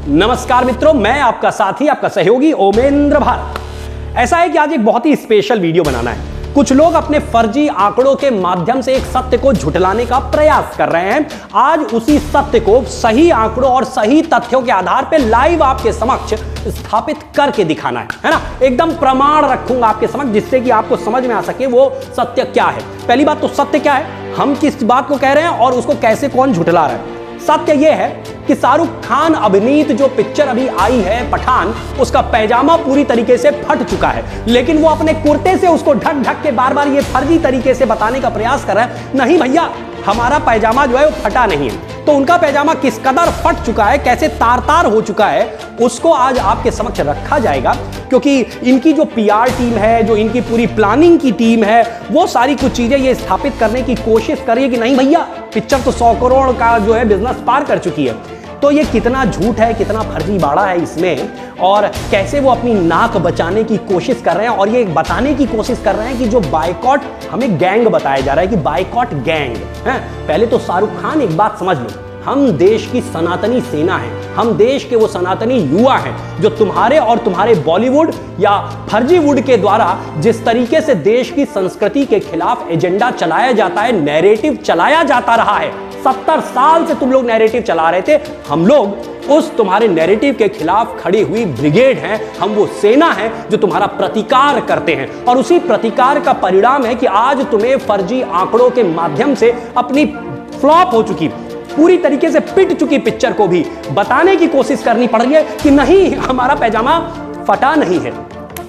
नमस्कार मित्रों, मैं आपका साथी, आपका सहयोगी ओमेंद्र भारत। ऐसा है कि आज एक बहुत ही स्पेशल वीडियो बनाना है। कुछ लोग अपने फर्जी आंकड़ों के माध्यम से एक सत्य को झुठलाने का प्रयास कर रहे हैं। आज उसी सत्य को सही आंकड़ों और सही तथ्यों के आधार पर लाइव आपके समक्ष स्थापित करके दिखाना है ना। एकदम प्रमाण रखूंगा आपके समक्ष, जिससे कि आपको समझ में आ सके वो सत्य क्या है। पहली बात तो सत्य क्या है, हम किस बात को कह रहे हैं और उसको कैसे कौन झुठला रहा है। सत्य यह है कि शाहरुख खान अभिनीत जो पिक्चर अभी आई है पठान, उसका पैजामा पूरी तरीके से फट चुका है, लेकिन वो अपने कुर्ते से उसको ढक ढक के बार बार ये फर्जी तरीके से बताने का प्रयास कर रहा है, नहीं भैया हमारा पैजामा जो है वो फटा नहीं है। तो उनका पैजामा किस कदर फट चुका है, कैसे तार तार हो चुका है, उसको आज आपके समक्ष रखा जाएगा। क्योंकि इनकी जो पीआर टीम है, जो इनकी पूरी प्लानिंग की टीम है, वो सारी कुछ चीजें ये स्थापित करने की कोशिश कर रही है कि नहीं भैया पिक्चर तो 100 करोड़ का जो है बिजनेस पार कर चुकी है। तो ये कितना झूठ है, कितना फर्जीवाड़ा है इसमें, और कैसे वो अपनी नाक बचाने की कोशिश कर रहे हैं और ये बताने की कोशिश कर रहे हैं कि जो बायकॉट हमें गैंग बताया जा रहा है कि बायकॉट गैंग है। पहले तो शाहरुख खान एक बात समझ लो, हम देश की सनातनी सेना हैं, हम देश के वो सनातनी युवा हैं जो तुम्हारे और तुम्हारे बॉलीवुड या फर्जीवुड के द्वारा जिस तरीके से देश की संस्कृति के खिलाफ एजेंडा चलाया जाता है, नैरेटिव चलाया जाता रहा है। 70 साल से तुम लोग नैरेटिव चला रहे थे, हम लोग उस तुम्हारे नैरेटिव के खिलाफ खड़ी हुई ब्रिगेड हैं, हम वो सेना है जो तुम्हारा प्रतिकार करते हैं। और उसी प्रतिकार का परिणाम है कि आज तुम्हें फर्जी आंकड़ों के माध्यम से अपनी फ्लॉप हो चुकी, पूरी तरीके से पिट चुकी पिक्चर को भी बताने की कोशिश करनी पड़ रही है कि नहीं हमारा पैजामा फटा नहीं है।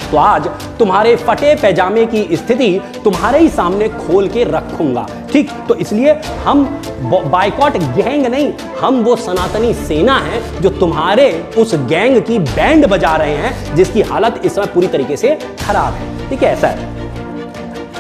तो आज तुम्हारे फटे पैजामे की स्थिति तुम्हारे ही सामने खोल के रखूंगा, ठीक। तो इसलिए हम बायकॉट गैंग नहीं, हम वो सनातनी सेना है जो तुम्हारे उस गैंग की बैंड बजा रहे हैं, जिसकी हालत इस समय पूरी तरीके से खराब है, ठीक है। ऐसा है,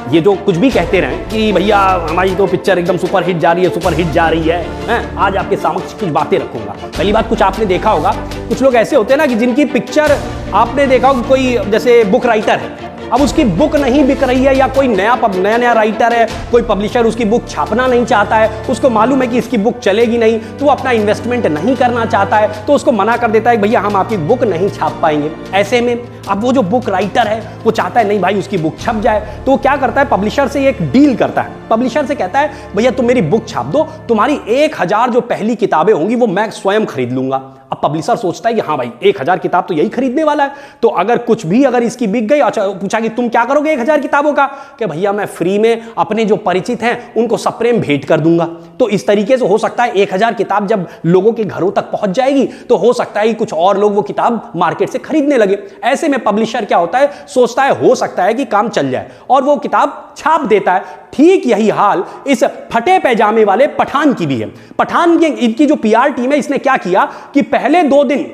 ये जो कुछ भी कहते रहे कि भैया हमारी तो पिक्चर एकदम सुपर हिट जा रही है, सुपर हिट जा रही है, आज आपके समक्ष कुछ बातें रखूंगा। पहली बात, कुछ आपने देखा होगा, कुछ लोग ऐसे होते हैं ना कि जिनकी पिक्चर आपने देखा होगा, कोई जैसे बुक राइटर है, अब उसकी बुक नहीं बिक रही है, या कोई नया राइटर है, कोई पब्लिशर उसकी बुक छापना नहीं चाहता है, उसको मालूम है कि इसकी बुक चलेगी नहीं, तो वो अपना इन्वेस्टमेंट नहीं करना चाहता है, तो उसको मना कर देता है भैया हम आपकी बुक नहीं छाप पाएंगे। ऐसे में अब वो जो बुक राइटर है वो चाहता है नहीं भाई उसकी बुक छप जाए, तो वो क्या करता है, पब्लिशर से एक डील करता है। पब्लिशर से कहता है भैया तुम मेरी बुक छाप दो, तुम्हारी 1000 जो पहली किताबें होंगी वो मैं स्वयं खरीद लूंगा। अब पब्लिशर सोचता है कि हाँ भाई 1000 किताब तो यही खरीदने वाला है, तो अगर कुछ भी अगर इसकी बिक गई, अच्छा पूछा कि तुम क्या करोगे 1000 किताबों का, कि भैया मैं फ्री में अपने जो परिचित हैं उनको सप्रेम भेंट कर दूंगा। तो इस तरीके से हो सकता है 1000 किताब जब लोगों के घरों तक पहुंच जाएगी तो हो सकता है कि कुछ और लोग वो किताब मार्केट से खरीदने लगे। ऐसे में पब्लिशर क्या होता है, सोचता है हो सकता है कि काम चल जाए और वो किताब छाप देता है। ठीक यही हाल इस फटे पैजामे वाले पठान की भी है। पठान की इनकी जो पीआर टीम है, इसने क्या किया कि पहले 2 दिन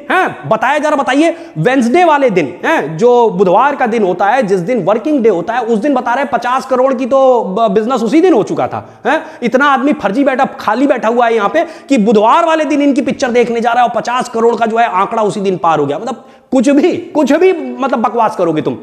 बताया जा रहा, बताइए वेंसडे वाले दिन जो बुधवार का दिन होता है, जिस दिन वर्किंग डे होता है, उस दिन बता रहे हैं 50 करोड़ की तो बिजनेस उसी दिन हो चुका था। इतना आदमी फर्जी खाली बैठा हुआ है यहां पे कि बुधवार वाले दिन इनकी पिक्चर देखने जा रहा है और 50 करोड़ का जो है आंकड़ा उसी दिन पार हो गया। मतलब कुछ भी मतलब बकवास करोगे तुम,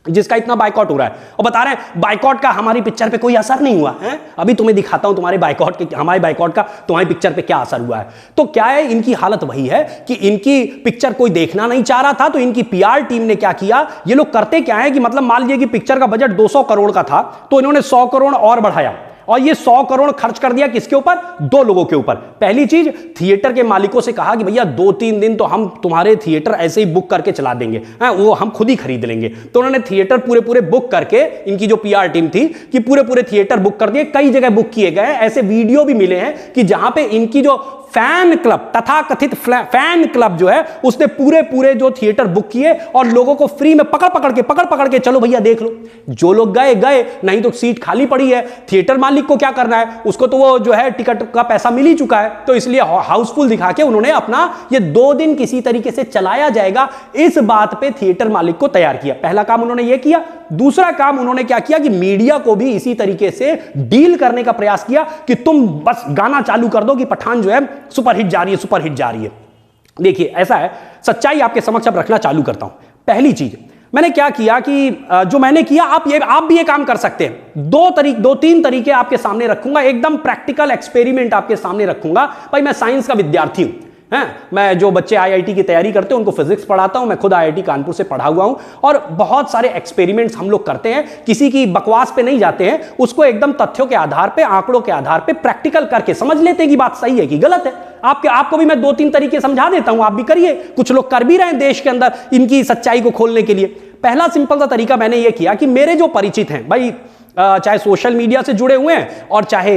जिसका इतना बायकॉट हो रहा है, और बता रहे हैं बायकॉट का हमारी पिक्चर पे कोई असर नहीं हुआ है। अभी तुम्हें दिखाता हूं तुम्हारे बायकॉट के, हमारे बायकॉट का तुम्हारी पिक्चर पे क्या असर हुआ है। तो क्या है, इनकी हालत वही है कि इनकी पिक्चर कोई देखना नहीं चाह रहा था, तो इनकी पीआर टीम ने क्या किया, ये लोग करते क्या है कि मतलब मान लीजिए कि पिक्चर का बजट 200 करोड़ का था, तो इन्होंने 100 करोड़ और बढ़ाया और ये 100 करोड़ खर्च कर दिया किसके ऊपर, 2 लोगों के ऊपर। पहली चीज, थिएटर के मालिकों से कहा कि भैया 2-3 दिन तो हम तुम्हारे थिएटर ऐसे ही बुक करके चला देंगे, वो हम खुद ही खरीद लेंगे। तो उन्होंने थिएटर पूरे बुक करके, इनकी जो पीआर टीम थी कि पूरे थिएटर बुक कर दिए, कई जगह बुक किए गए। ऐसे वीडियो भी मिले हैं कि जहां पे इनकी जो फैन क्लब, तथाकथित फैन क्लब जो है, उसने पूरे जो थिएटर बुक किए और लोगों को फ्री में पकड़ के चलो भैया देख लो। जो लोग गए, नहीं तो सीट खाली पड़ी है। थिएटर मालिक को क्या करना है, उसको तो वो जो है टिकट का पैसा मिल ही चुका है, तो इसलिए हाउसफुल दिखा के उन्होंने अपना ये 2 दिन किसी तरीके से चलाया जाएगा, इस बात पे थिएटर मालिक को तैयार किया। पहला काम उन्होंने ये किया। दूसरा काम उन्होंने क्या किया कि मीडिया को भी इसी तरीके से डील करने का प्रयास किया कि तुम बस गाना चालू कर दो कि पठान जो है सुपर हिट जा रही है। देखिए ऐसा है, सच्चाई आपके समक्ष अब रखना चालू करता हूं। पहली चीज मैंने क्या किया कि जो मैंने किया आप भी ये काम कर सकते हैं। 2-3 तरीके आपके सामने रखूंगा, एकदम प्रैक्टिकल एक्सपेरिमेंट आपके सामने रखूंगा। भाई मैं साइंस का विद्यार्थी हूं, हैं। मैं जो बच्चे आईआईटी की तैयारी करते हैं उनको फिजिक्स पढ़ाता हूं, मैं खुद आईआईटी कानपुर से पढ़ा हुआ हूं, और बहुत सारे एक्सपेरिमेंट्स हम लोग करते हैं, किसी की बकवास पे नहीं जाते हैं, उसको एकदम तथ्यों के आधार पे, आंकड़ों के आधार पे प्रैक्टिकल करके समझ लेते हैं कि बात सही है कि गलत है। आपको भी मैं 2-3 तरीके समझा देता हूं, आप भी करिए, कुछ लोग कर भी रहे हैं देश के अंदर इनकी सच्चाई को खोलने के लिए। पहला सिंपल सा तरीका मैंने ये किया कि मेरे जो परिचित हैं भाई, चाहे सोशल मीडिया से जुड़े हुए हैं और चाहे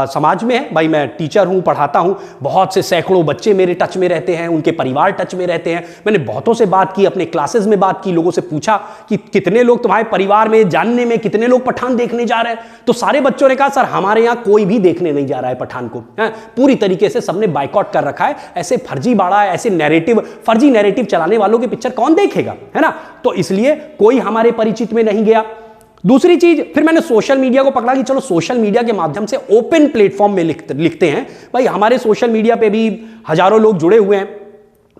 समाज में है, भाई मैं टीचर हूं, पढ़ाता हूं, बहुत से सैकड़ों बच्चे मेरे टच में रहते हैं, उनके परिवार टच में रहते हैं, मैंने बहुतों से बात की, अपने क्लासेस में बात की, लोगों से पूछा कि कितने लोग तुम्हारे परिवार में, जानने में कितने लोग पठान देखने जा रहे हैं, तो सारे बच्चों ने कहा सर हमारे यहां कोई भी देखने नहीं जा रहा है पठान को, पूरी तरीके से सबने बाइकआउट कर रखा है, ऐसे फर्जी बाड़ा, ऐसे नैरेटिव, फर्जी नैरेटिव चलाने वालों की पिक्चर कौन देखेगा, है ना। तो इसलिए कोई हमारे परिचित में नहीं गया। दूसरी चीज, फिर मैंने सोशल मीडिया को पकड़ा कि चलो सोशल मीडिया के माध्यम से ओपन प्लेटफॉर्म में लिखते हैं, भाई हमारे सोशल मीडिया पे भी हजारों लोग जुड़े हुए हैं,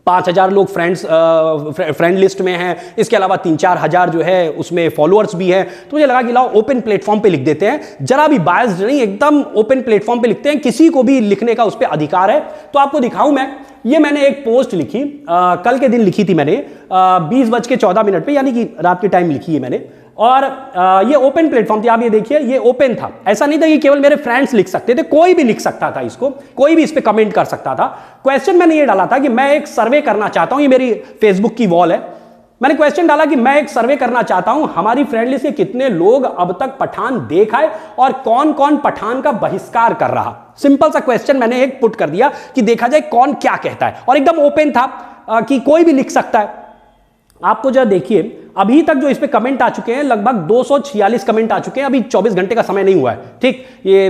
5,000 लोग फ्रेंड लिस्ट में हैं, इसके अलावा 3-4 हजार जो है उसमें फॉलोअर्स भी हैं, तो मुझे लगा कि लाओ ओपन प्लेटफॉर्म पे लिख देते हैं, जरा भी बायस्ड नहीं, एकदम ओपन प्लेटफॉर्म पे लिखते हैं, किसी को भी लिखने का उस पर अधिकार है। तो आपको दिखाऊं मैं, ये मैंने एक पोस्ट लिखी, कल के दिन लिखी थी मैंने, 20:14 पे, यानी कि रात के टाइम लिखी है मैंने, और ये ओपन प्लेटफॉर्म थी। आप ये देखिए, ये ओपन था, ऐसा नहीं था कि केवल मेरे फ्रेंड्स लिख सकते थे, कोई भी लिख सकता था इसको, कोई भी इस पे कमेंट कर सकता था। क्वेश्चन मैंने ये डाला था कि मैं एक सर्वे करना चाहता हूं, ये मेरी फेसबुक की वॉल है, मैंने क्वेश्चन डाला कि मैं एक सर्वे करना चाहता हूं, हमारी फ्रेंड लिस्ट के कितने लोग अब तक पठान देखा है और कौन कौन पठान का बहिष्कार कर रहा। सिंपल सा क्वेश्चन मैंने एक पुट कर दिया कि देखा जाए कौन क्या कहता है, और एकदम ओपन था कि कोई भी लिख सकता है। आपको जरा देखिए, अभी तक जो इस पे कमेंट आ चुके हैं, लगभग 246 कमेंट आ चुके हैं, अभी 24 घंटे का समय नहीं हुआ है, ठीक, ये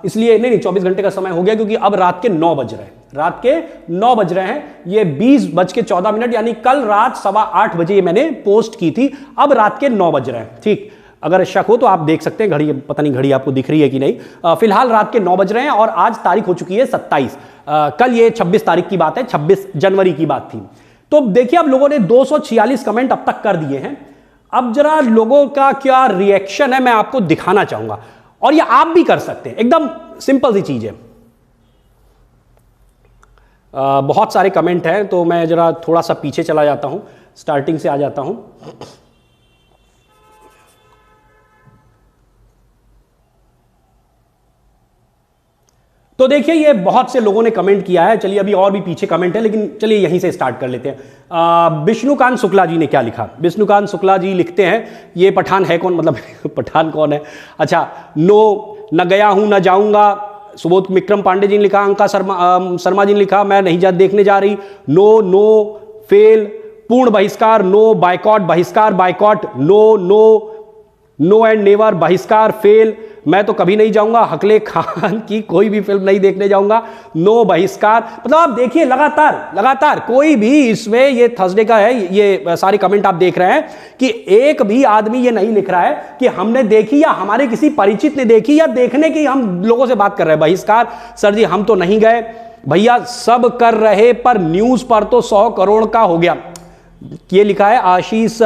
इसलिए नहीं 24 घंटे का समय हो गया क्योंकि अब रात के 9 बज रहे हैं, रात के 9 बज रहे हैं, ये 20:14, यानी कल रात 8:15 बजे ये मैंने पोस्ट की थी, अब रात के 9 बज रहे हैं, ठीक। अगर शक हो तो आप देख सकते हैं, घड़ी, पता नहीं घड़ी आपको दिख रही है कि नहीं, फिलहाल रात के 9 बज रहे हैं, और आज तारीख हो चुकी है 27, कल ये 26 तारीख की बात है, 26 जनवरी की बात थी। तो देखिए, अब लोगों ने 246 कमेंट अब तक कर दिए हैं। अब जरा लोगों का क्या रिएक्शन है मैं आपको दिखाना चाहूंगा, और ये आप भी कर सकते हैं, एकदम सिंपल सी चीज है। बहुत सारे कमेंट हैं, तो मैं जरा थोड़ा सा पीछे चला जाता हूं, स्टार्टिंग से आ जाता हूं। तो देखिए, ये बहुत से लोगों ने कमेंट किया है, चलिए अभी और भी पीछे कमेंट है, लेकिन चलिए यहीं से स्टार्ट कर लेते हैं। विष्णुकांत शुक्ला जी ने क्या लिखा, विष्णुकांत शुक्ला जी लिखते हैं, ये पठान है कौन, मतलब पठान कौन है, अच्छा, नो, न गया हूं न जाऊंगा, सुबोध विक्रम पांडे जी ने लिखा, अंका शर्मा जी ने लिखा, मैं नहीं देखने जा रही, नो नो फेल, पूर्ण बहिष्कार, नो, बाइकॉट बहिष्कार, boycott, no no no and never, बहिष्कार, फेल, मैं तो कभी नहीं जाऊंगा, हकले खान की कोई भी फिल्म नहीं देखने जाऊंगा, नो, बहिष्कार। मतलब आप देखिए, लगातार कोई भी इसमें, ये थर्सडे का है, ये सारे कमेंट आप देख रहे हैं कि एक भी आदमी ये नहीं लिख रहा है कि हमने देखी या हमारे किसी परिचित ने देखी या देखने की हम लोगों से बात कर रहे हैं। बहिष्कार, सर जी हम तो नहीं गए भैया, सब कर रहे पर न्यूज पर तो 100 करोड़ का हो गया। ये लिखा है, आशीष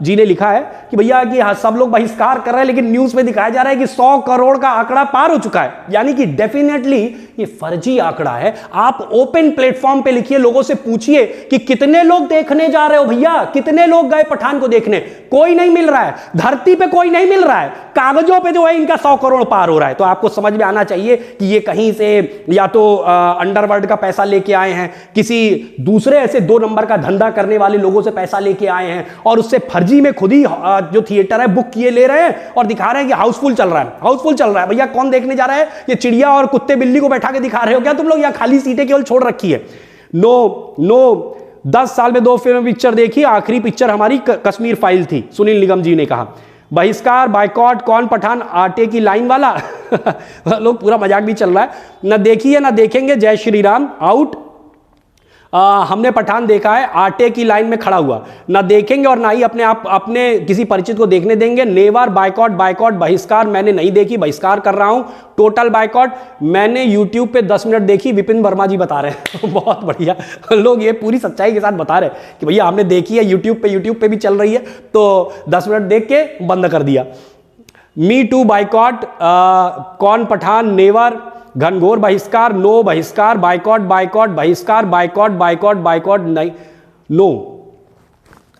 जी ने लिखा है कि भैया कि हाँ, सब लोग बहिष्कार कर रहे हैं, लेकिन न्यूज में दिखाया जा रहा है कि 100 करोड़ का आंकड़ा पार हो चुका है, यानी कि डेफिनेटली ये फर्जी आंकड़ा है। आप ओपन प्लेटफॉर्म पे लिखिए, लोगों से पूछिए कि कितने लोग देखने जा रहे हो भैया, कितने लोग गए पठान को देखने, कोई नहीं मिल रहा है, धरती पे कोई नहीं मिल रहा है, कागजों पे जो है इनका 100 करोड़ पार हो रहा है। तो आपको समझ में आना चाहिए कि ये कहीं से या तो अंडरवर्ल्ड का पैसा लेके आए हैं, किसी दूसरे ऐसे 2 नंबर का धंधा करने वाले लोगों से पैसा लेके आए हैं, और उससे फर्जी में खुद ही जो थिएटर है बुक किए ले रहे हैं और दिखा रहे हैं कि हाउसफुल चल रहा है, हाउसफुल चल रहा है। भैया कौन देखने जा रहा है, ये चिड़िया और कुत्ते बिल्ली को बैठा के दिखा रहे हो क्या तुम लोग, या खाली सीटें केवल छोड़ रखी है। नो नो, 10 साल में 2 फिल्म पिक्चर देखी, आखिरी पिक्चर हमारी कश्मीर फाइल थी, सुनील निगम जी ने कहा। बहिष्कार, बाइकॉट, कौन पठान, आटे की लाइन वाला लोग पूरा मजाक भी चल रहा है, ना देखी है ना देखेंगे, जय श्री राम, आउट। हमने पठान देखा है, आटे की लाइन में खड़ा हुआ, ना देखेंगे और ना ही अपने किसी परिचित को देखने देंगे। नेवर, बाइकॉट, बाइकॉट, बहिष्कार, मैंने नहीं देखी, बहिष्कार कर रहा हूं, टोटल बाइकॉट, मैंने यूट्यूब पे 10 मिनट देखी, विपिन वर्मा जी बता रहे हैं बहुत बढ़िया, लोग ये पूरी सच्चाई के साथ बता रहे हैं कि भैया हमने देखी है, यूट्यूब पे भी चल रही है, तो 10 मिनट देख के बंद कर दिया। मी टू, बाइकॉट, कौन पठान, नेवर, घनघोर बहिष्कार, नो बहिष्कार, बाइकॉट बाइकॉट बहिष्कार, बाइकॉट बाइकॉट बाइकॉट, नहीं नो।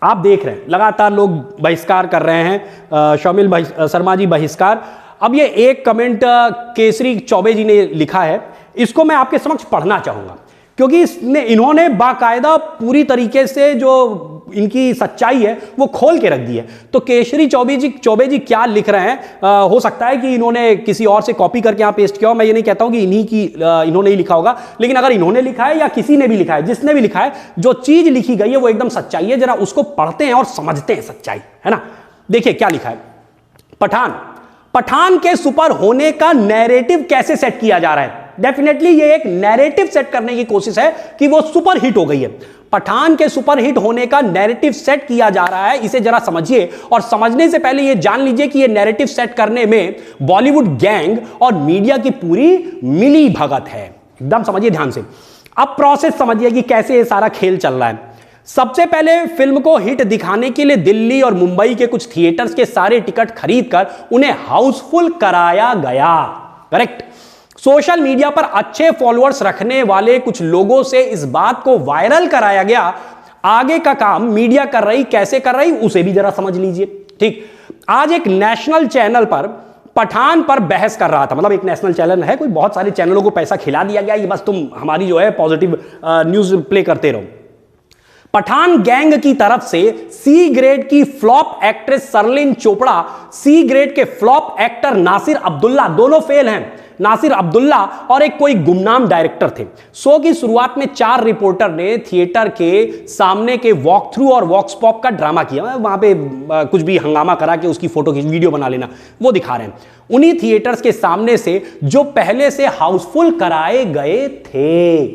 आप देख रहे हैं लगातार लोग बहिष्कार कर रहे हैं। शौमिल शर्मा जी बहिष्कार। अब ये एक कमेंट केसरी चौबे जी ने लिखा है, इसको मैं आपके समक्ष पढ़ना चाहूंगा क्योंकि इन्होंने बाकायदा पूरी तरीके से जो इनकी सच्चाई है वो खोल के रख दी है। तो केसरी चौबे जी क्या लिख रहे हैं, हो सकता है कि इन्होंने किसी और से कॉपी करके यहां पेस्ट किया हो। मैं ये नहीं कहता हूं कि इन्होंने ही लिखा होगा, लेकिन अगर इन्होंने लिखा है या किसी ने भी लिखा है, जिसने भी लिखा है, जो चीज लिखी गई है वो एकदम सच्चाई है। जरा उसको पढ़ते हैं और समझते हैं सच्चाई, है ना। देखिए क्या लिखा है। पठान के सुपर होने का नैरेटिव कैसे सेट किया जा रहा है। डेफिनेटली ये एक नैरेटिव सेट करने की कोशिश है कि वो सुपर हिट हो गई है। पठान के सुपर हिट होने का नैरेटिव सेट किया जा रहा है, इसे जरा समझिए। और समझने से पहले ये जान लीजिए कि ये नैरेटिव सेट करने में बॉलीवुड गैंग और मीडिया की पूरी मिली भगत है। एकदम समझिए ध्यान से। अब प्रोसेस समझिए कि कैसे ये सारा खेल चल रहा है। सबसे पहले फिल्म को हिट दिखाने के लिए दिल्ली और मुंबई के कुछ थिएटर्स के सारे टिकट खरीदकर उन्हें हाउसफुल कराया गया। करेक्ट। सोशल मीडिया पर अच्छे फॉलोअर्स रखने वाले कुछ लोगों से इस बात को वायरल कराया गया। आगे का काम मीडिया कर रही, कैसे कर रही उसे भी जरा समझ लीजिए। ठीक, आज एक नेशनल चैनल पर पठान पर बहस कर रहा था। मतलब एक नेशनल चैनल है, कोई बहुत सारे चैनलों को पैसा खिला दिया गया, ये बस तुम हमारी जो है पॉजिटिव न्यूज प्ले करते रहो। पठान गैंग की तरफ से सी ग्रेड की flop actress Sherlyn Chopra, C grade के फ्लॉप एक्टर नासिर अब्दुल्ला, दोनों फेल हैं, नासिर अब्दुल्ला और एक कोई गुमनाम डायरेक्टर थे। शो की शुरुआत में 4 रिपोर्टर ने थिएटर के सामने के वॉक थ्रू और वॉक्स पॉप का ड्रामा किया। वहां पे कुछ भी हंगामा करा के उसकी फोटो की वीडियो बना लेना, वो दिखा रहे हैं। उन्हीं थिएटर्स के सामने से जो पहले से हाउसफुल कराए गए थे।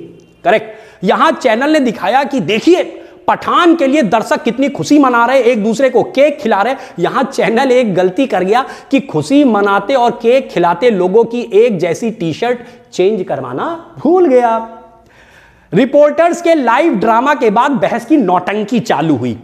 करेक्ट। यहां चैनल ने दिखाया कि देखिए पठान के लिए दर्शक कितनी खुशी मना रहे, एक दूसरे को केक खिला रहे। यहां चैनल एक गलती कर गया कि खुशी मनाते और केक खिलाते लोगों की एक जैसी टी शर्ट चेंज करवाना भूल गया। रिपोर्टर्स के लाइव ड्रामा के बाद बहस की नौटंकी चालू हुई।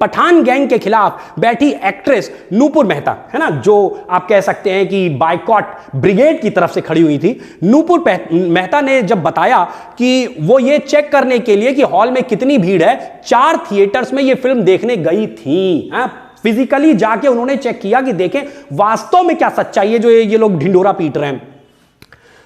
पठान गैंग के खिलाफ बैठी एक्ट्रेस नूपुर मेहता, है ना, जो आप कह सकते हैं कि बाइकॉट ब्रिगेड की तरफ से खड़ी हुई थी। नूपुर मेहता ने जब बताया कि वो ये चेक करने के लिए कि हॉल में कितनी भीड़ है, 4 थिएटर्स में ये फिल्म देखने गई थी। फिजिकली जाके उन्होंने चेक किया कि देखें वास्तव में क्या सच्चाई है जो ये लोग ढिंढोरा पीट रहे हैं।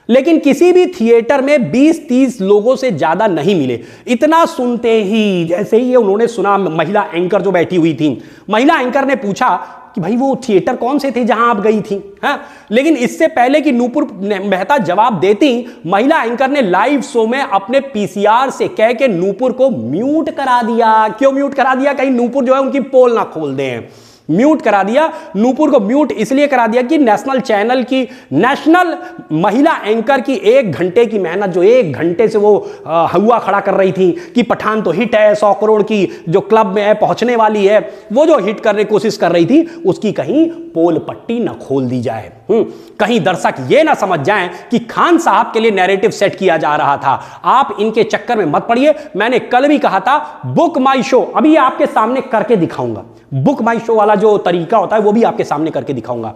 लेकिन किसी भी थिएटर में 20-30 लोगों से ज्यादा नहीं मिले। इतना सुनते ही, जैसे ही ये उन्होंने सुना, महिला एंकर जो बैठी हुई थी, महिला एंकर ने पूछा कि भाई वो थिएटर कौन से थे जहां आप गई थी। हाँ, लेकिन इससे पहले कि नूपुर मेहता जवाब देती, महिला एंकर ने लाइव शो में अपने पीसीआर से कह के नूपुर को म्यूट करा दिया। क्यों म्यूट करा दिया? कहीं नूपुर जो है उनकी पोल ना खोल दें। म्यूट करा दिया। नूपुर को म्यूट इसलिए करा दिया कि नेशनल चैनल की नेशनल महिला एंकर की 1 घंटे की मेहनत, जो 1 घंटे से वो हुआ खड़ा कर रही थी कि पठान तो हिट है, 100 करोड़ की जो क्लब में है पहुंचने वाली है, वो जो हिट करने की कोशिश कर रही थी उसकी कहीं पोल पट्टी न खोल दी जाए। कहीं दर्शक ये ना समझ जाएं कि खान साहब के लिए नैरेटिव सेट किया जा रहा था। आप इनके चक्कर में मत पड़िए। मैंने कल भी कहा था बुक माई शो, अभी आपके सामने करके दिखाऊंगा। बुक माई शो वाला जो तरीका होता है वो भी आपके सामने करके दिखाऊंगा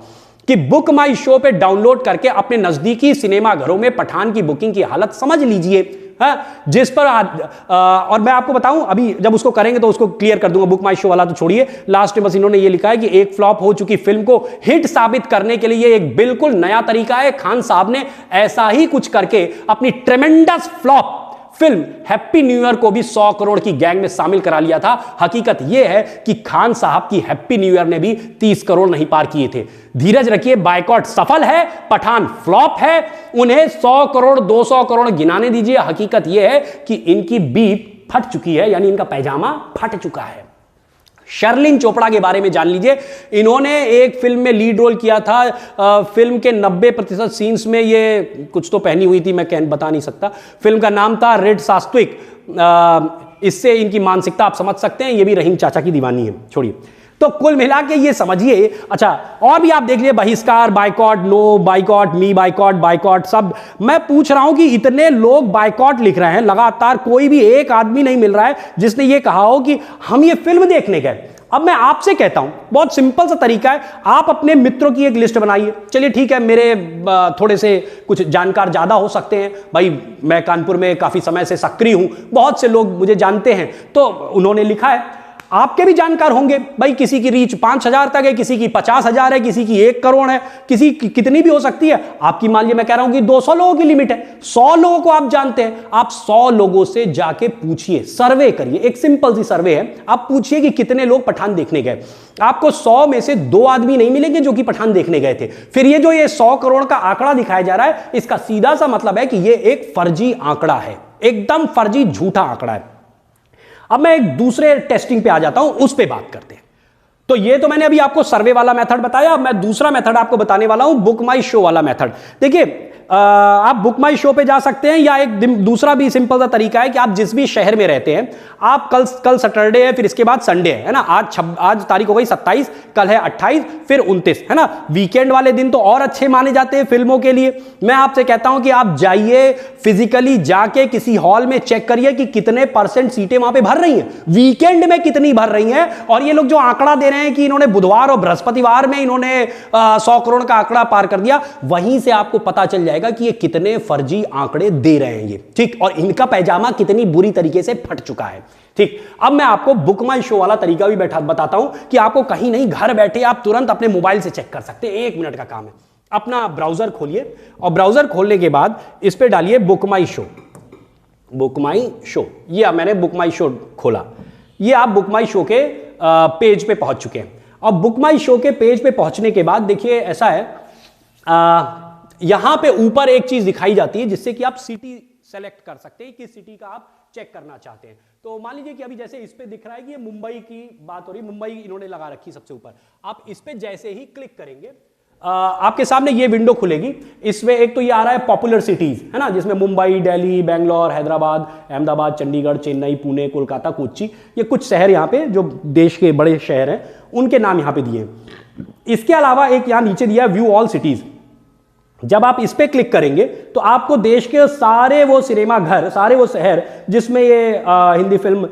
कि बुक माई शो पे डाउनलोड करके अपने नजदीकी सिनेमा घरों में पठान की बुकिंग की हालत समझ लीजिए। जिस पर और मैं आपको बताऊं, अभी जब उसको करेंगे तो उसको क्लियर कर दूंगा। बुक माई शो वाला तो छोड़िए, लास्ट में बस इन्होंने ये लिखा है कि एक फ्लॉप हो चुकी फिल्म को हिट साबित करने के लिए एक बिल्कुल नया तरीका है। खान साहब ने ऐसा ही कुछ करके अपनी ट्रेमेंडस flop film happy new year को भी 100 करोड़ की गैंग में शामिल करा लिया था। हकीकत यह है कि खान साहब की हैप्पी न्यू ईयर ने भी 30 करोड़ नहीं पार किए थे। धीरज रखिए, बायकॉट सफल है, पठान फ्लॉप है। उन्हें 100 करोड़ 200 करोड़ गिनाने दीजिए। हकीकत यह है कि इनकी बीप फट चुकी है, यानी इनका पैजामा फट चुका है। शर्लिन चोपड़ा के बारे में जान लीजिए। इन्होंने एक फिल्म में लीड रोल किया था। फिल्म के 90% सीन्स में ये कुछ तो पहनी हुई थी, मैं बता नहीं सकता। फिल्म का नाम था रेड सात्विक। इससे इनकी मानसिकता आप समझ सकते हैं, ये भी रहीम चाचा की दीवानी है। छोड़िए, तो कुल मिला के ये समझिए। अच्छा, और भी आप देख लीजिए, बहिष्कार, बाइकॉट, नो बाइकॉट, मी बाइकॉट, बाइकॉट, सब। मैं पूछ रहा हूं कि इतने लोग बाइकॉट लिख रहे हैं लगातार, कोई भी एक आदमी नहीं मिल रहा है जिसने ये कहा हो कि हम ये फिल्म देखने गए। अब मैं आपसे कहता हूं, बहुत सिंपल सा तरीका है, आप अपने मित्रों की एक लिस्ट बनाइए। चलिए ठीक है, मेरे थोड़े से कुछ जानकार ज्यादा हो सकते हैं भाई, मैं कानपुर में काफी समय से सक्रिय हूं, बहुत से लोग मुझे जानते हैं, तो उन्होंने लिखा है। आपके भी जानकार होंगे भाई, किसी की रीच 5,000 तक है, किसी की 50,000 है, किसी की 1 करोड़ है, किसी की कितनी भी हो सकती है। आपकी मान लीजिए मैं कह रहा हूं कि 200 लोगों की लिमिट है, 100 लोगों को आप जानते हैं, आप 100 लोगों से जाके पूछिए, सर्वे करिए, एक सिंपल सी सर्वे है, आप पूछिए कि कितने लोग पठान देखने गए। आपको 100 में से 2 आदमी नहीं मिलेंगे जो कि पठान देखने गए थे। फिर ये जो ये 100 करोड़ का आंकड़ा दिखाया जा रहा है, इसका सीधा सा मतलब है कि ये एक फर्जी आंकड़ा है, एकदम फर्जी झूठा आंकड़ा है। अब मैं एक दूसरे टेस्टिंग पे आ जाता हूं, उस पे बात करते हैं। तो ये तो मैंने अभी आपको सर्वे वाला मेथड बताया, अब मैं दूसरा मेथड आपको बताने वाला हूं, बुक माई शो वाला मेथड। देखिए, आप बुक माई शो पे जा सकते हैं, या एक दूसरा भी सिंपल सा तरीका है कि आप जिस भी शहर में रहते हैं, आप कल सैटरडे है, फिर इसके बाद संडे है ना, आज तारीख हो गई 27, कल है 28, फिर 29, है ना। वीकेंड वाले दिन तो और अच्छे माने जाते हैं फिल्मों के लिए। मैं आपसे कहता हूं कि आप जाइए, फिजिकली जाके किसी हॉल में चेक करिए कि कितने % सीटें वहां पे भर रही हैं, वीकेंड में कितनी भर रही हैं। और ये लोग जो आंकड़ा दे रहे हैं कि इन्होंने बुधवार और बृहस्पतिवार में इन्होंने 100 करोड़ का आंकड़ा पार कर दिया, वहीं से आपको पता चल जाएगा कि ये कितने फर्जी आंकड़े दे रहे हैं ये, ठीक, और इनका पैजामा कितनी बुरी तरीके से फट चुका है, ठीक। अब मैं आपको बुक माई शो वाला तरीका भी बताता हूं कि आपको कहीं नहीं, घर बैठे आप तुरंत अपने मोबाइल से चेक कर सकते हैं, 1 मिनट का काम है। अपना ब्राउजर खोलिए और ब्राउजर खोलने के बाद इस पे डालिए बुक माई शो, बुक माई शो। ये मैंने बुक माई शो खोला, ये आप बुक माई शो के पेज पे पहुंच चुके हैं। और बुक माई शो के पेज पे पहुंचने के बाद देखिए ऐसा है, यहां पे ऊपर एक चीज दिखाई जाती है जिससे कि आप सिटी सेलेक्ट कर सकते हैं, किस सिटी का आप चेक करना चाहते हैं। तो मान लीजिए कि अभी जैसे इस पे दिख रहा है कि ये मुंबई की बात हो रही है, मुंबई इन्होंने लगा रखी सबसे ऊपर। आप इस पे जैसे ही क्लिक करेंगे, आपके सामने ये विंडो खुलेगी। इसमें एक तो ये आ रहा है पॉपुलर सिटीज, है ना, जिसमें मुंबई, दिल्ली, बेंगलोर, हैदराबाद, अहमदाबाद, चंडीगढ़, चेन्नई, पुणे, कोलकाता, कोच्चि, ये कुछ शहर यहाँ पे जो देश के बड़े शहर हैं उनके नाम यहाँ पे दिए हैं। इसके अलावा एक यहाँ नीचे दिया है व्यू ऑल सिटीज। जब आप इस पे क्लिक करेंगे तो आपको देश के सारे वो सिनेमा घर, सारे वो शहर जिसमें ये हिंदी फिल्म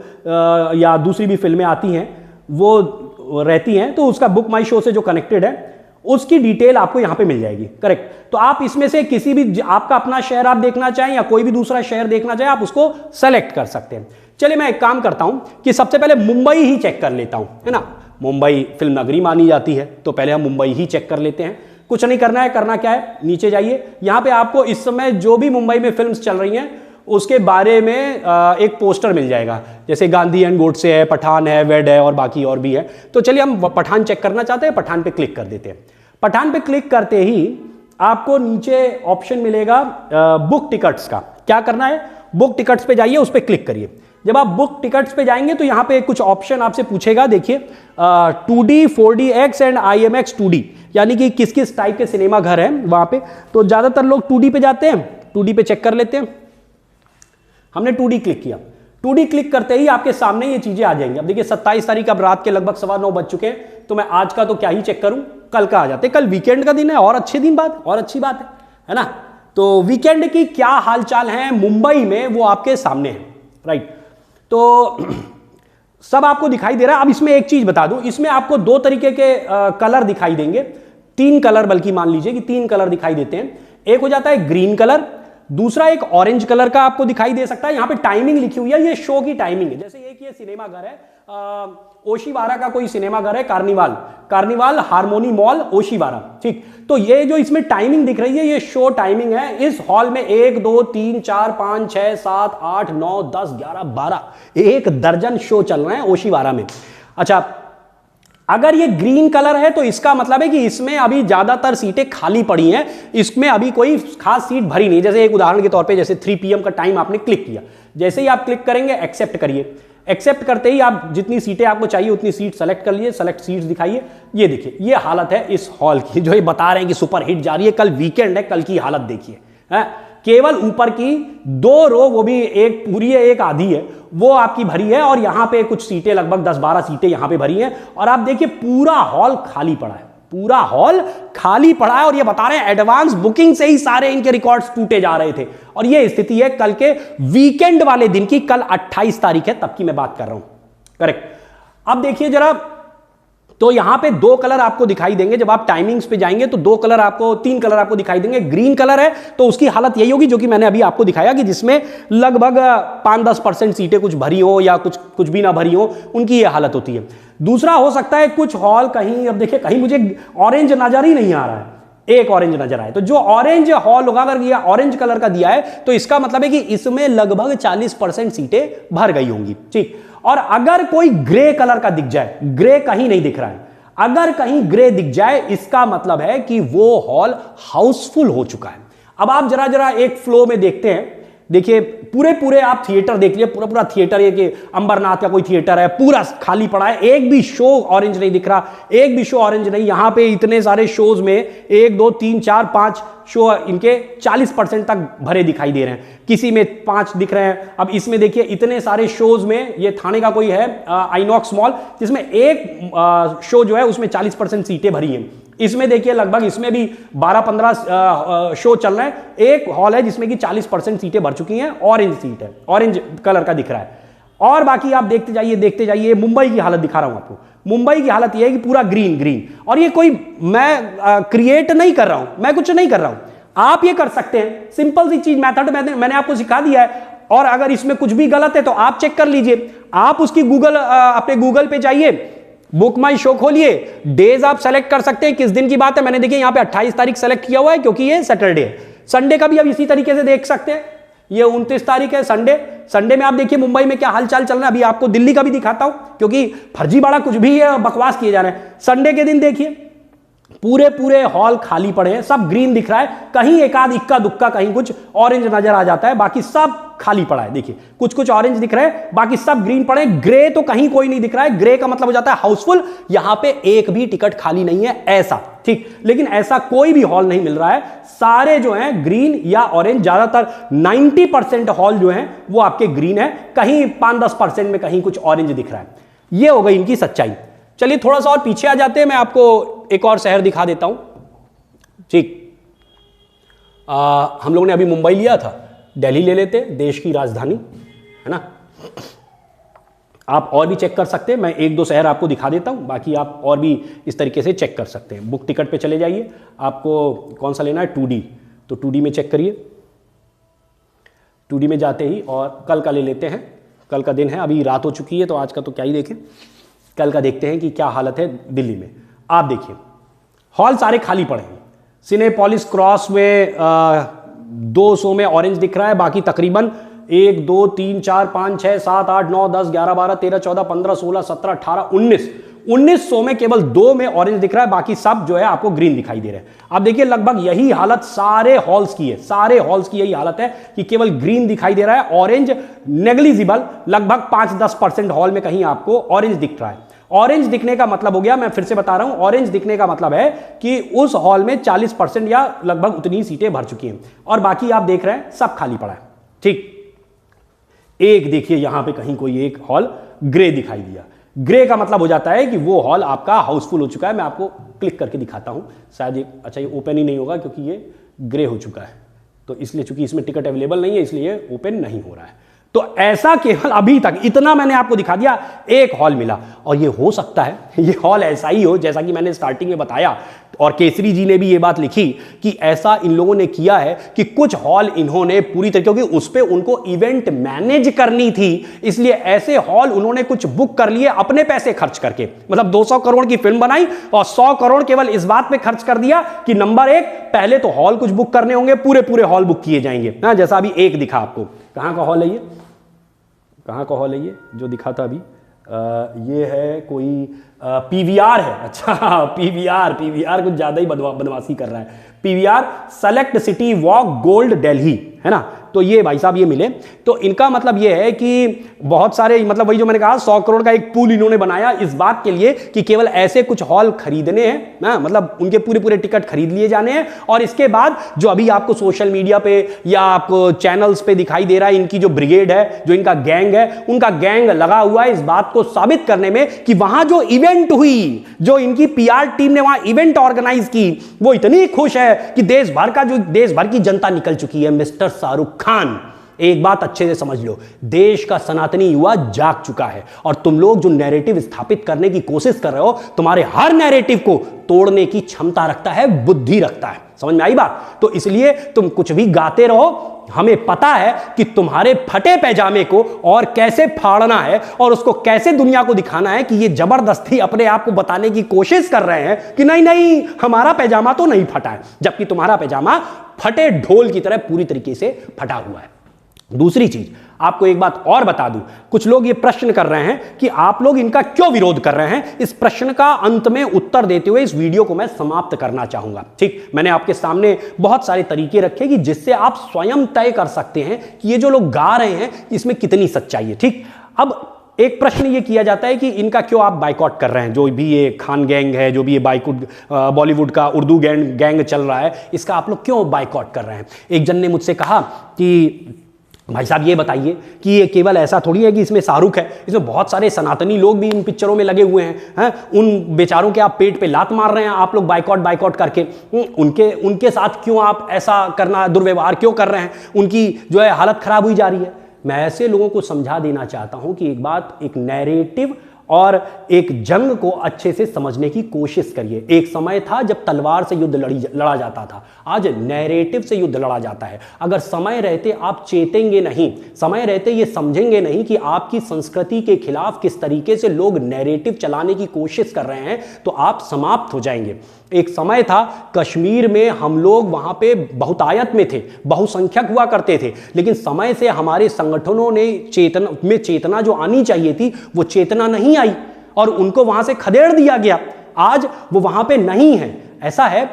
या दूसरी भी फिल्में आती हैं वो रहती हैं, तो उसका बुक माई शो से जो कनेक्टेड है उसकी डिटेल आपको यहां पे मिल जाएगी, करेक्ट। तो आप इसमें से किसी भी, आपका अपना शहर आप देखना चाहें या कोई भी दूसरा शहर देखना चाहें, आप उसको सेलेक्ट कर सकते हैं। चलिए मैं एक काम करता हूं कि सबसे पहले मुंबई ही चेक कर लेता हूं, है ना, मुंबई फिल्म नगरी मानी जाती है, तो पहले हम मुंबई ही चेक कर लेते हैं। कुछ नहीं करना है, करना क्या है, नीचे जाइए, यहां पे आपको इस समय जो भी मुंबई में फिल्म्स चल रही हैं उसके बारे में एक पोस्टर मिल जाएगा, जैसे गांधी एंड गोडसे है, पठान है, वेड है और बाकी और भी है। तो चलिए हम पठान चेक करना चाहते हैं, पठान पे क्लिक कर देते हैं। पठान पे क्लिक करते ही आपको नीचे ऑप्शन मिलेगा बुक टिकट्स का। क्या करना है, बुक टिकट्स पे जाइए, उस पर क्लिक करिए। जब आप बुक टिकट्स पे जाएंगे तो यहां पे कुछ ऑप्शन आपसे पूछेगा, देखिए 2D, 4DX and IMAX 2D, यानी कि किस किस टाइप के सिनेमा घर हैं वहां पे। तो ज्यादातर लोग 2D पे जाते हैं, 2D पे चेक कर लेते हैं। हमने 2D क्लिक किया, 2D क्लिक करते ही आपके सामने ये चीजें आ जाएंगी। अब देखिए 27 तारीख, अब रात के लगभग 9:15 बज चुके हैं, तो मैं आज का तो क्या ही चेक करूं, कल का आ जाते, कल वीकेंड का दिन है, और अच्छी दिन बात, और अच्छी बात है ना। तो वीकेंड की क्या हालचाल है मुंबई में वो आपके सामने है, राइट। तो सब आपको दिखाई दे रहा है। अब इसमें एक चीज बता दूं, इसमें आपको 2 तरीके के कलर दिखाई देंगे, 3 कलर, बल्कि मान लीजिए कि 3 कलर दिखाई देते हैं। एक हो जाता है ग्रीन कलर, दूसरा एक ऑरेंज कलर का आपको दिखाई दे सकता है। यहां पे टाइमिंग लिखी हुई है, ये शो की टाइमिंग है। जैसे एक ये सिनेमा घर है, ओशीवारा का कोई सिनेमा घर है, कार्निवाल हार्मोनी मॉल ओशीवारा, ठीक। तो ये जो इसमें टाइमिंग दिख रही है ये शो टाइमिंग है। इस हॉल में 1 2 3 4 5 6 7 8 9 10 11 12 1 दर्जन शो चल रहे हैं ओशीवारा में। अच्छा, अगर ये ग्रीन कलर है तो इसका मतलब है कि इसमें अभी ज्यादातर सीटें खाली पड़ी हैं, इसमें अभी कोई खास सीट भरी नहीं। जैसे एक उदाहरण के तौर पे, जैसे 3 PM का टाइम आपने क्लिक किया, जैसे ही आप क्लिक करेंगे एक्सेप्ट करिए, एक्सेप्ट करते ही आप जितनी सीटें आपको चाहिए उतनी सीट सेलेक्ट कर लिए, सेलेक्ट सीट्स दिखाइए। ये देखिए, ये हालत है इस हॉल की, जो ये बता रहे हैं कि सुपर हिट जा रही है, कल वीकेंड है, कल की हालत देखिए, केवल ऊपर की 2 रो, वो भी एक पूरी है एक आधी है, वो आपकी भरी है, और यहां पे कुछ सीटें, लगभग 10-12 सीटें यहां पे भरी हैं। और आप देखिए पूरा हॉल खाली पड़ा है, पूरा हॉल खाली पड़ा है। और ये बता रहे हैं एडवांस बुकिंग से ही सारे इनके रिकॉर्ड्स टूटे जा रहे थे। और ये स्थिति है कल के वीकेंड वाले दिन की, कल 28 तारीख है, तब की मैं बात कर रहा हूं, करेक्ट। अब देखिए जरा, तो यहां पे दो कलर आपको दिखाई देंगे, जब आप टाइमिंग्स पे जाएंगे तो दो कलर आपको, तीन कलर आपको दिखाई देंगे। ग्रीन कलर है तो उसकी हालत यही होगी जो कि मैंने अभी आपको दिखाया कि जिसमें लगभग 5-10% सीटें कुछ भरी हो या कुछ भी ना भरी हो, उनकी ये हालत होती है। दूसरा हो सकता है कुछ हॉल कहीं, अब देखिए कहीं मुझे ऑरेंज नजर ही नहीं आ रहा है, एक ऑरेंज नजर आए, तो जो ऑरेंज हॉल होगा अगर ये ऑरेंज कलर का दिया है तो इसका मतलब है कि इसमें लगभग 40% सीटें भर गई होंगी, ठीक। और अगर कोई ग्रे कलर का दिख जाए, ग्रे कहीं नहीं दिख रहा है, अगर कहीं ग्रे दिख जाए इसका मतलब है कि वो हॉल हाउसफुल हो चुका है। अब आप जरा जरा एक फ्लो में देखते हैं, देखिए पूरे आप थिएटर देख लीजिए, पूरा थिएटर, ये कि अंबरनाथ का कोई थिएटर है, पूरा खाली पड़ा है, एक भी शो ऑरेंज नहीं दिख रहा, एक भी शो ऑरेंज नहीं। यहां पे इतने सारे शोज में 1 2 3 4 5 शो इनके 40% तक भरे दिखाई दे रहे हैं, किसी में 5 दिख रहे हैं। अब इसमें देखिए इतने सारे शोज में, ये थाने का कोई है आइनॉक्स मॉल, जिसमें एक शो जो है उसमें 40% सीटें भरी हैं। इसमें देखिए लगभग इसमें भी 12-15 शो चल रहे हैं। एक हॉल है जिसमें कि 40% सीटें भर चुकी हैं, ऑरेंज सीट है, ऑरेंज कलर का दिख रहा है। और बाकी आप देखते जाइए। मुंबई की हालत दिखा रहा हूं आपको, मुंबई की हालत यह है कि पूरा ग्रीन। और ये कोई मैं क्रिएट नहीं कर रहा हूं, मैं कुछ नहीं कर रहा हूं, आप ये कर सकते हैं। सिंपल सी चीज, मेथड मैंने आपको सिखा दिया है। और अगर इसमें कुछ भी गलत है तो आप चेक कर लीजिए। आप उसकी अपने गूगल पे जाइए, बुक माई शो खोलिए, डेज आप सेलेक्ट कर सकते हैं किस दिन की बात है। मैंने देखिए यहां पे 28 तारीख सेलेक्ट किया हुआ है क्योंकि ये सैटरडे है। संडे का भी आप इसी तरीके से देख सकते हैं, ये 29 तारीख है संडे में आप देखिए मुंबई में क्या हालचाल चल रहा है। अभी आपको दिल्ली का भी दिखाता हूं क्योंकि फर्जीवाड़ा कुछ भी है, बकवास किए जा रहे हैं। संडे के दिन देखिए पूरे हॉल खाली पड़े हैं, सब ग्रीन दिख रहा है, कहीं एक आध इक्का दुक्का कहीं कुछ ऑरेंज नजर आ जाता है, बाकी सब खाली पड़ा है। देखिए कुछ ऑरेंज दिख रहे हैं, बाकी सब ग्रीन पड़े हैं। ग्रे तो कहीं कोई नहीं दिख रहा है, ग्रे का मतलब हो जाता है हाउसफुल, यहां पे एक भी टिकट खाली नहीं है ऐसा, ठीक। लेकिन ऐसा कोई भी हॉल नहीं मिल रहा है, सारे जो हैं ग्रीन या ऑरेंज, ज्यादातर 90% हॉल जो हैं वो आपके ग्रीन है, कहीं 5-10% में कहीं कुछ ऑरेंज दिख रहा है। ये हो गई इनकी सच्चाई। चलिए थोड़ा सा और पीछे आ जाते हैं, मैं आपको एक और शहर दिखा देता हूं, ठीक। हम लोगों ने अभी मुंबई लिया था, दिल्ली ले लेते, देश की राजधानी है ना। आप और भी चेक कर सकते हैं, मैं 1-2 शहर आपको दिखा देता हूं, बाकी आप और भी इस तरीके से चेक कर सकते हैं। बुक टिकट पे चले जाइए, आपको कौन सा लेना है, 2D, तो 2D में चेक करिए। 2D में जाते ही और कल का ले लेते हैं, कल का दिन है, अभी रात हो चुकी है तो आज का तो क्या ही देखें, कल का देखते हैं कि क्या हालत है दिल्ली में। आप देखिए हॉल सारे खाली पड़े हैं। सिनेपोलिस क्रॉस में 200 में ऑरेंज दिख रहा है, बाकी तकरीबन 1 2 3 4 5 6 7 8 9 10 11 12 13 14 15 16 17 18 1900 में केवल 2 में ऑरेंज दिख रहा है, बाकी सब जो है आपको ग्रीन दिखाई दे रहे हैं। आप देखिए लगभग यही हालत सारे हॉल्स की है, सारे हॉल्स की यही हालत है कि केवल ग्रीन दिखाई दे रहा है, ऑरेंज नेग्लिजिबल, लगभग 5-10% हॉल में कहीं आपको ऑरेंज दिख रहा है। ऑरेंज दिखने का मतलब हो गया, मैं फिर से बता रहा हूं, ऑरेंज दिखने का मतलब है कि उस हॉल में 40% या लगभग उतनी सीटें भर चुकी हैं और बाकी आप देख रहे हैं सब खाली पड़ा है, ठीक। एक देखिए यहां पे कहीं कोई एक हॉल ग्रे दिखाई दिया, ग्रे का मतलब हो जाता है कि वो हॉल आपका हाउसफुल हो चुका है। मैं आपको क्लिक करके दिखाता हूं, शायद ये अच्छा ये ओपन ही नहीं होगा क्योंकि ये ग्रे हो चुका है, तो इसलिए चूंकि इसमें टिकट अवेलेबल नहीं है इसलिए ओपन नहीं हो रहा है। तो ऐसा केवल अभी तक इतना मैंने आपको दिखा दिया, एक हॉल मिला। और ये हो सकता है ये हॉल ऐसा ही हो जैसा कि मैंने स्टार्टिंग में बताया, और केसरी जी ने भी ये बात लिखी कि ऐसा इन लोगों ने किया है कि कुछ हॉल इन्होंने पूरी तरीके, क्योंकि उस पे उनको इवेंट मैनेज करनी थी, इसलिए ऐसे हॉल उन्होंने कुछ बुक कर लिए अपने पैसे खर्च करके। मतलब 200 करोड़ की फिल्म बनाई और 100 करोड़ केवल इस बात पे खर्च कर दिया कि नंबर 1 पहले तो हॉल कुछ बुक करने होंगे, पूरे हॉल बुक किए जाएंगे। जैसा अभी एक दिखा आपको, कहां का हॉल है ये, कहां का हॉल है ये जो दिखा था अभी, ये है कोई पीवीआर है। अच्छा पीवीआर कुछ ज्यादा ही बदमाशी कर रहा है। PVR select city walk gold Delhi है ना। तो ये भाई साहब ये मिले, तो इनका मतलब ये है कि बहुत सारे, मतलब वही जो मैंने कहा 100 करोड़ का एक पूल इन्होंने बनाया इस बात के लिए कि केवल ऐसे कुछ हॉल खरीदने हैं ना, मतलब उनके पूरे टिकट खरीद लिए जाने हैं। और इसके बाद जो अभी आपको सोशल मीडिया पे या आपको चैनल्स पे दिखाई दे रहा है, इनकी जो ब्रिगेड है, जो इनका गैंग है, उनका गैंग लगा हुआ है इस बात को साबित करने में कि वहां जो इवेंट हुई, जो इनकी पीआर टीम ने वहां इवेंट ऑर्गेनाइज की, वो इतनी खुश है कि देश भर की जनता निकल चुकी है। मिस्टर शाहरुख खान एक बात अच्छे से समझ लो, देश का सनातनी युवा जाग चुका है और तुम लोग जो नैरेटिव स्थापित करने की कोशिश कर रहे हो, तुम्हारे हर नैरेटिव को तोड़ने की क्षमता रखता है, बुद्धि रखता है। समझ में आई बात? तो इसलिए तुम कुछ भी गाते रहो, हमें पता है कि तुम्हारे फटे पैजामे को और कैसे फाड़ना है और उसको कैसे दुनिया को दिखाना है कि ये जबरदस्ती अपने आप को बताने की कोशिश कर रहे हैं कि नहीं नहीं हमारा पैजामा तो नहीं फटा है, जबकि तुम्हारा पैजामा फटे ढोल की तरह पूरी तरीके से फटा हुआ है। दूसरी चीज आपको एक बात और बता दूं, कुछ लोग ये प्रश्न कर रहे हैं कि आप लोग इनका क्यों विरोध कर रहे हैं। इस प्रश्न का अंत में उत्तर देते हुए इस वीडियो को मैं समाप्त करना चाहूंगा। ठीक, मैंने आपके सामने बहुत सारे तरीके रखे कि जिससे आप स्वयं तय कर सकते हैं कि ये जो लोग गा रहे हैं इसमें कितनी सच्चाई है। ठीक, अब एक प्रश्न ये किया जाता है कि इनका क्यों आप बाइकआउट कर रहे हैं, जो भी ये खान गैंग है, जो भी ये बॉलीवुड का उर्दू गैंग चल रहा है, इसका आप लोग क्यों बाइकआउट कर रहे हैं। एक जन ने मुझसे कहा कि भाई साहब ये बताइए कि ये केवल ऐसा थोड़ी है कि इसमें शाहरुख है, इसमें बहुत सारे सनातनी लोग भी इन पिक्चरों में लगे हुए हैं, उन बेचारों के आप पेट पे लात मार रहे हैं आप लोग बाइकआउट करके, उनके साथ क्यों आप ऐसा करना, दुर्व्यवहार क्यों कर रहे हैं, उनकी जो है हालत खराब हुई जा रही है। मैं ऐसे लोगों को समझा देना चाहता हूं कि एक बात, एक नैरेटिव और एक जंग को अच्छे से समझने की कोशिश करिए। एक समय था जब तलवार से युद्ध लड़ा जाता था, आज नैरेटिव से युद्ध लड़ा जाता है। अगर समय रहते आप चेतेंगे नहीं, समय रहते ये समझेंगे नहीं कि आपकी संस्कृति के खिलाफ किस तरीके से लोग नैरेटिव चलाने की कोशिश कर रहे हैं, तो आप समाप्त हो जाएंगे। एक समय था कश्मीर में हम लोग वहां पे बहुतायत में थे, बहुसंख्यक हुआ करते थे, लेकिन समय से हमारे संगठनों ने चेतना जो आनी चाहिए थी वो चेतना नहीं आई और उनको वहां से खदेड़ दिया गया। आज वो वहां पे नहीं है। ऐसा है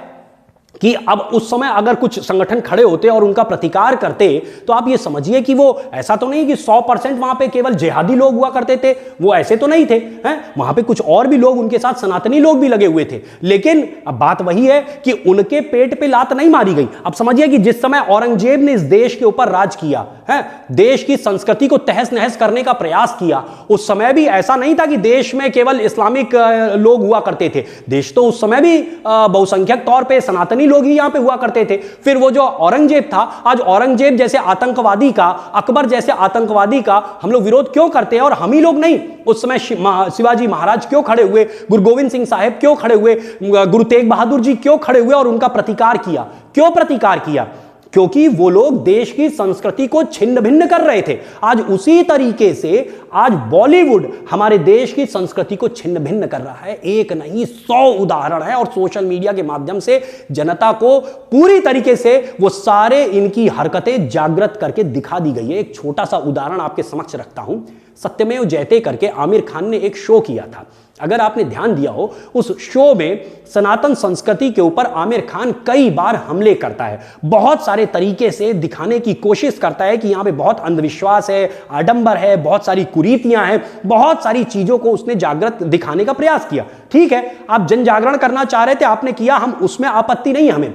कि अब उस समय अगर कुछ संगठन खड़े होते और उनका प्रतिकार करते तो आप ये समझिए कि वो ऐसा तो नहीं कि 100% वहां पे केवल जिहादी लोग हुआ करते थे, वो ऐसे तो नहीं थे, हैं? वहां पे कुछ और भी लोग, उनके साथ सनातनी लोग भी लगे हुए थे। लेकिन अब बात वही है कि उनके पेट पे लात नहीं मारी गई। अब समझिए कि जिस समय औरंगजेब ने इस देश के ऊपर राज किया है, देश की संस्कृति को तहस नहस करने का प्रयास किया, उस समय भी ऐसा नहीं था कि देश में केवल इस्लामिक लोग हुआ करते थे। देश तो उस समय भी बहुसंख्यक तौर पर सनातनी लोग ही यहां पे हुआ करते थे। फिर वो जो औरंगजेब था, आज औरंगजेब जैसे आतंकवादी का, अकबर जैसे आतंकवादी का हम लोग विरोध क्यों करते हैं और हम ही लोग नहीं? उस समय शिवाजी महाराज क्यों खड़े हुए, गुरु गोविंद सिंह साहब क्यों खड़े हुए, गुरु तेग बहादुर जी क्यों खड़े हुए और उनका प्रतिकार किया? क्यों प्रतिकार किया? क्योंकि वो लोग देश की संस्कृति को छिन्न भिन्न कर रहे थे। आज उसी तरीके से आज बॉलीवुड हमारे देश की संस्कृति को छिन्न भिन्न कर रहा है। एक नहीं 100 उदाहरण है और सोशल मीडिया के माध्यम से जनता को पूरी तरीके से वो सारे इनकी हरकतें जागृत करके दिखा दी गई है। एक छोटा सा उदाहरण आपके समक्ष रखता हूं। सत्यमेव जयते करके आमिर खान ने एक शो किया था, अगर आपने ध्यान दिया हो उस शो में सनातन संस्कृति के ऊपर आमिर खान कई बार हमले करता है, बहुत सारे तरीके से दिखाने की कोशिश करता है कि यहां पे बहुत अंधविश्वास है, आडंबर है, बहुत सारी कुरीतियां हैं, बहुत सारी चीजों को उसने जागृत दिखाने का प्रयास किया। ठीक है, आप जन जागरण करना चाह रहे थे, आपने किया, हम उसमें आपत्ति नहीं है हमें।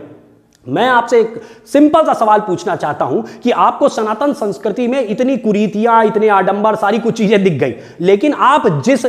मैं आपसे एक सिंपल सा सवाल पूछना चाहता हूं कि आपको सनातन संस्कृति में इतनी कुरीतियां, इतने आडंबर, सारी कुछ चीजें दिख गई, लेकिन आप जिस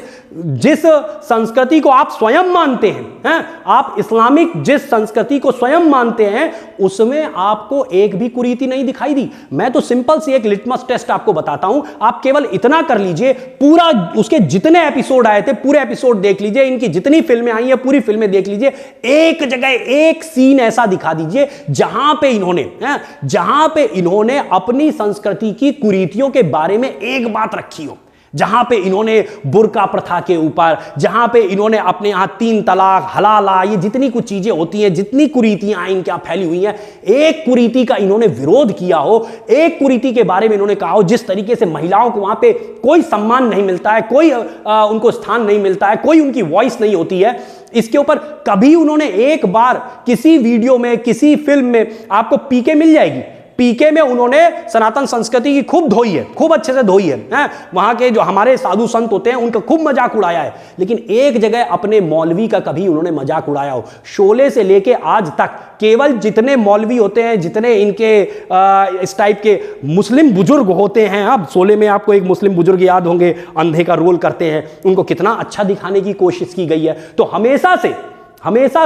संस्कृति को आप स्वयं मानते हैं, आप इस्लामिक जिस संस्कृति को स्वयं मानते हैं, उसमें आपको एक भी कुरीति नहीं दिखाई दी। मैं तो सिंपल सी एक लिटमस टेस्ट आपको बताता हूं, आप केवल इतना कर लीजिए, पूरा उसके जितने एपिसोड आए थे पूरे एपिसोड देख लीजिए, इनकी जितनी फिल्में आई है पूरी फिल्में देख लीजिए, एक जगह एक सीन ऐसा दिखा दीजिए जहां पे इन्होंने अपनी संस्कृति की कुरीतियों के बारे में एक बात रखी हो, जहां पे इन्होंने बुर्का प्रथा के ऊपर, जहां पे इन्होंने अपने यहां 3 तलाक, हलाला, ये जितनी कुछ चीजें होती हैं, जितनी कुरीतियां इनके यहां फैली हुई हैं, एक कुरीति का इन्होंने विरोध किया हो, एक कुरीति के बारे में इन्होंने कहा हो, जिस तरीके से महिलाओं को वहां पे कोई सम्मान नहीं मिलता है, कोई उनको स्थान नहीं मिलता है, कोई उनकी वॉइस नहीं होती है, इसके ऊपर कभी उन्होंने एक बार किसी वीडियो में, किसी फिल्म में आपको पीके मिल जाएगी, पीके में उन्होंने सनातन संस्कृति की खूब धोई है, खूब अच्छे से धोई है, वहां के जो हमारे साधु संत होते हैं उनका खूब मजाक उड़ाया है, लेकिन एक जगह अपने मौलवी का कभी उन्होंने मजाक उड़ाया हो। शोले से लेके आज तक केवल जितने मौलवी होते हैं, जितने इनके इस टाइप के मुस्लिम बुजुर्ग होते हैं, अब शोले में आपको एक मुस्लिम बुजुर्ग याद होंगे, अंधे का रोल करते हैं, उनको कितना अच्छा दिखाने की कोशिश की गई है। तो हमेशा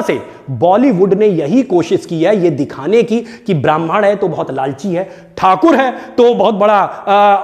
से बॉलीवुड ने यही कोशिश की है ये दिखाने की कि ब्राह्मण है तो बहुत लालची है, ठाकुर है तो बहुत बड़ा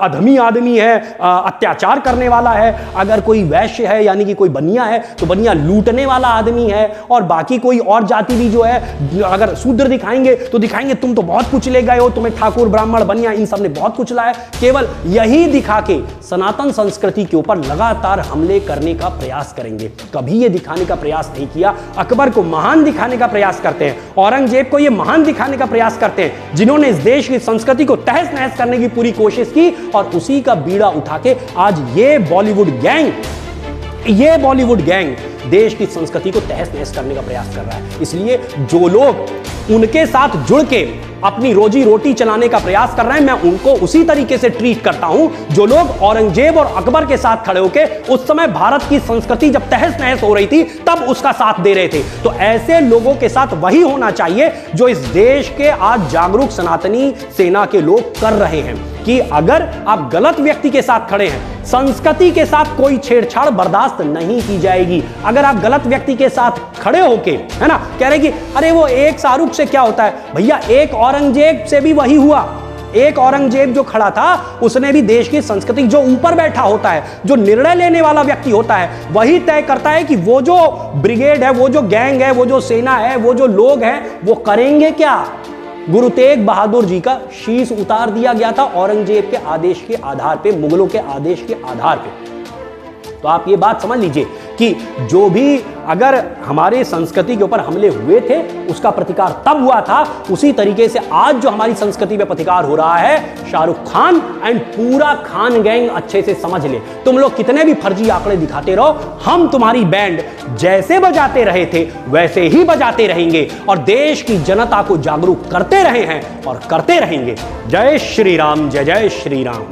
अधमी आदमी है, अत्याचार करने वाला है, अगर कोई वैश्य है यानी कि कोई बनिया है तो बनिया लूटने वाला आदमी है, और बाकी कोई और जाति भी जो है अगर शूद्र दिखाएंगे तो दिखाएंगे तुम तो बहुत कुछ ले गए हो, तुम्हें ठाकुर ब्राह्मण बनिया इन सब ने बहुत कुछ लाया। केवल यही दिखा के सनातन संस्कृति के ऊपर लगातार हमले करने का प्रयास करेंगे। कभी ये दिखाने का प्रयास नहीं किया। अकबर को महान दिखाने का प्रयास करते हैं, औरंगजेब को ये महान दिखाने का प्रयास करते हैं जिन्होंने इस देश की संस्कृति को तहस नहस करने की पूरी कोशिश की, और उसी का बीड़ा उठा के आज ये बॉलीवुड गैंग देश की संस्कृति को तहस नहस करने का प्रयास कर रहा है। इसलिए जो लोग उनके साथ जुड़ के अपनी रोजी रोटी चलाने का प्रयास कर रहे हैं, मैं उनको उसी तरीके से ट्रीट करता हूं जो लोग औरंगजेब और अकबर के साथ खड़े होके उस समय भारत की संस्कृति जब तहस नहस हो रही थी तब उसका साथ दे रहे थे। तो ऐसे लोगों के साथ वही होना चाहिए जो इस देश के आज जागरूक सनातनी सेना के लोग कर रहे हैं, कि अगर आप गलत व्यक्ति के साथ खड़े हैं, संस्कृति के साथ कोई छेड़छाड़ बर्दाश्त नहीं की जाएगी। अगर आप गलत व्यक्ति के साथ खड़े होके, है ना, कह रहे कि अरे वो एक शाहरुख से क्या होता है, भैया एक औरंगजेब से भी वही हुआ। एक औरंगजेब जो खड़ा था उसने भी देश की संस्कृति, जो ऊपर बैठा होता है, जो निर्णय लेने वाला व्यक्ति होता है, वही तय करता है कि वो जो ब्रिगेड है, वो जो गैंग है, वो जो सेना है, वो जो लोग हैं, वो करेंगे क्या। गुरु तेग बहादुर जी का शीश उतार दिया गया था औरंगजेब के आदेश के आधार पे, मुगलों के आदेश के आधार पे। तो आप ये बात समझ लीजिए कि जो भी अगर हमारे संस्कृति के ऊपर हमले हुए थे उसका प्रतिकार तब हुआ था, उसी तरीके से आज जो हमारी संस्कृति पे प्रतिकार हो रहा है, शाहरुख खान एंड पूरा खान गैंग अच्छे से समझ ले। तुम लोग कितने भी फर्जी आंकड़े दिखाते रहो, हम तुम्हारी बैंड जैसे बजाते रहे थे वैसे ही बजाते रहेंगे और देश की जनता को जागरूक करते रहे हैं और करते रहेंगे। जय श्री राम, जय जय श्री राम।